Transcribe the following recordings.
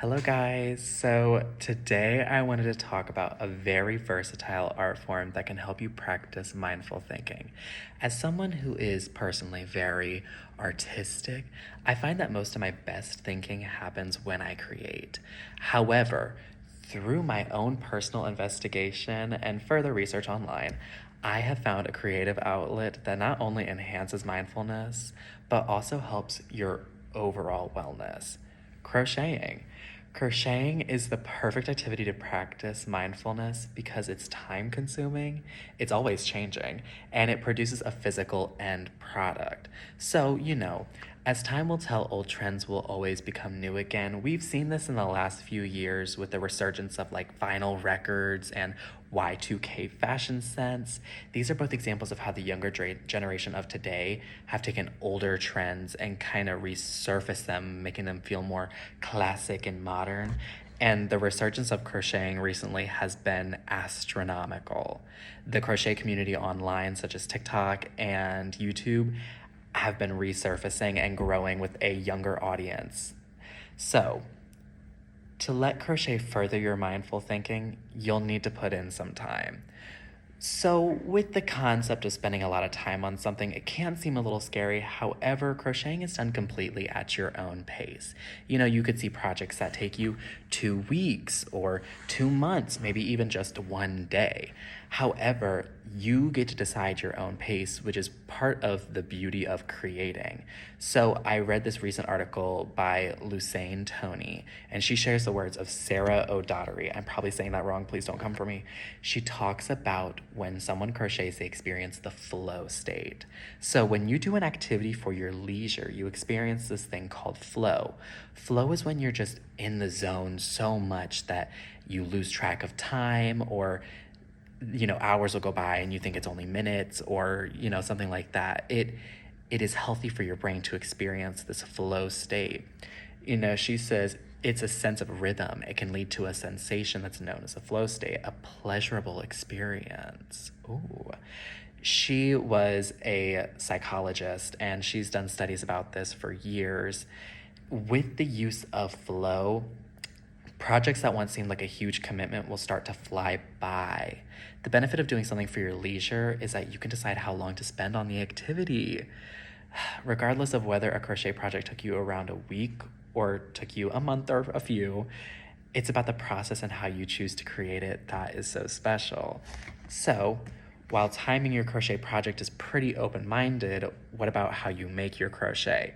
Hello, guys. So, today I wanted to talk about a very versatile art form that can help you practice mindful thinking. As someone who is personally very artistic, I find that most of my best thinking happens when I create. However, through my own personal investigation and further research online, I have found a creative outlet that not only enhances mindfulness, but also helps your overall wellness. Crocheting. Crocheting is the perfect activity to practice mindfulness because it's time consuming, it's always changing, and it produces a physical end product. So, as time will tell, old trends will always become new again. We've seen this in the last few years with the resurgence of like vinyl records and Y2K fashion sense. These are both examples of how the younger generation of today have taken older trends and kind of resurfaced them, making them feel more classic and modern. And the resurgence of crocheting recently has been astronomical. The crochet community online, such as TikTok and YouTube, have been resurfacing and growing with a younger audience. So, to let crochet further your mindful thinking, you'll need to put in some time. So, with the concept of spending a lot of time on something, it can seem a little scary. However, crocheting is done completely at your own pace. You could see projects that take you 2 weeks or 2 months, maybe even just one day. However, you get to decide your own pace, which is part of the beauty of creating. So, I read this recent article by Lucaine Tony, and she shares the words of Sarah O'Dottery. I'm probably saying that wrong, please don't come for me. She talks about when someone crochets, they experience the flow state. So when you do an activity for your leisure, you experience this thing called flow. Flow is when you're just in the zone so much that you lose track of time, or hours will go by and you think it's only minutes, or something like that. It is healthy for your brain to experience this flow state. She says it's a sense of rhythm. It can lead to a sensation that's known as a flow state, a pleasurable experience. Ooh. She was a psychologist and she's done studies about this for years. With the use of flow, projects that once seemed like a huge commitment will start to fly by. The benefit of doing something for your leisure is that you can decide how long to spend on the activity. Regardless of whether a crochet project took you around a week or took you a month or a few, it's about the process and how you choose to create it that is so special. So, while timing your crochet project is pretty open-minded, what about how you make your crochet?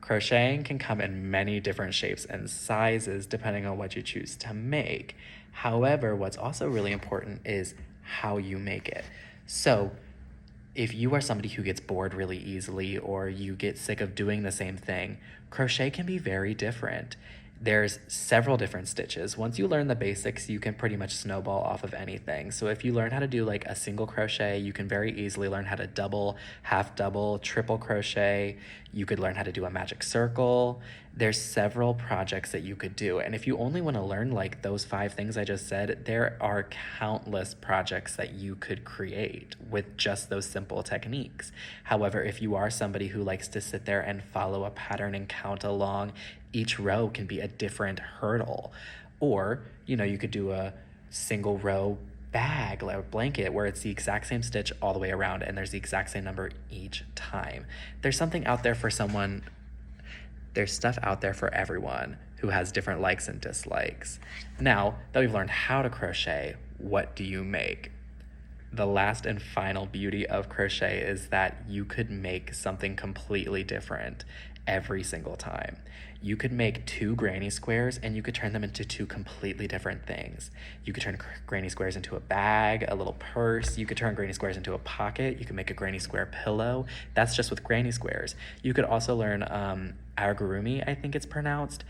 Crocheting can come in many different shapes and sizes depending on what you choose to make. However, what's also really important is how you make it. So, if you are somebody who gets bored really easily or you get sick of doing the same thing, crochet can be very different. There's several different stitches. Once you learn the basics, you can pretty much snowball off of anything. So if you learn how to do like a single crochet, you can very easily learn how to double, half double, triple crochet. You could learn how to do a magic circle. There's several projects that you could do. And if you only want to learn like those 5 things I just said, there are countless projects that you could create with just those simple techniques. However, if you are somebody who likes to sit there and follow a pattern and count along, each row can be a different hurdle. Or, you could do a single row bag, like a blanket, where it's the exact same stitch all the way around and there's the exact same number each time. There's something out there for someone. There's stuff out there for everyone who has different likes and dislikes. Now that we've learned how to crochet, what do you make? The last and final beauty of crochet is that you could make something completely different every single time. You could make 2 granny squares and you could turn them into 2 completely different things. You could turn granny squares into a bag, a little purse. You could turn granny squares into a pocket. You could make a granny square pillow. That's just with granny squares. You could also learn amigurumi, I think it's pronounced,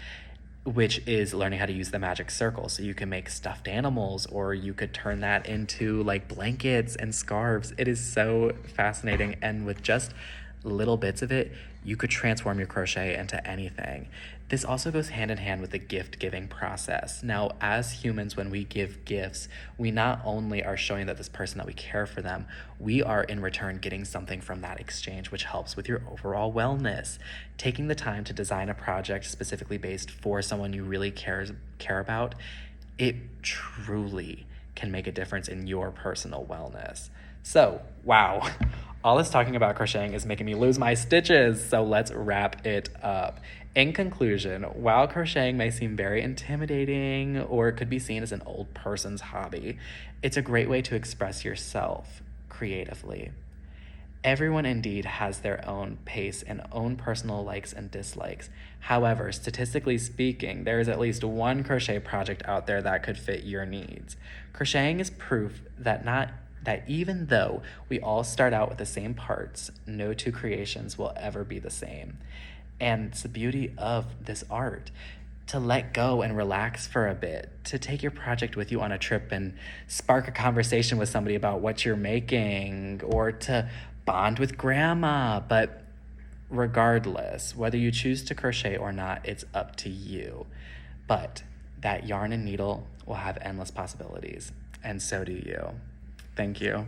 which is learning how to use the magic circle. So you can make stuffed animals, or you could turn that into like blankets and scarves. It is so fascinating, and with just little bits of it, you could transform your crochet into anything. This also goes hand in hand with the gift giving process. Now, as humans, when we give gifts, we not only are showing that this person that we care for them, we are in return getting something from that exchange, which helps with your overall wellness. Taking the time to design a project specifically based for someone you really care about, it truly can make a difference in your personal wellness. So, wow, all this talking about crocheting is making me lose my stitches, so let's wrap it up. In conclusion, while crocheting may seem very intimidating or it could be seen as an old person's hobby, it's a great way to express yourself creatively. Everyone indeed has their own pace and own personal likes and dislikes. However, statistically speaking, there is at least one crochet project out there that could fit your needs. Crocheting is proof that even though we all start out with the same parts, no two creations will ever be the same. And it's the beauty of this art, to let go and relax for a bit, to take your project with you on a trip and spark a conversation with somebody about what you're making, or to bond with grandma. But regardless, whether you choose to crochet or not, it's up to you. But that yarn and needle will have endless possibilities, and so do you. Thank you.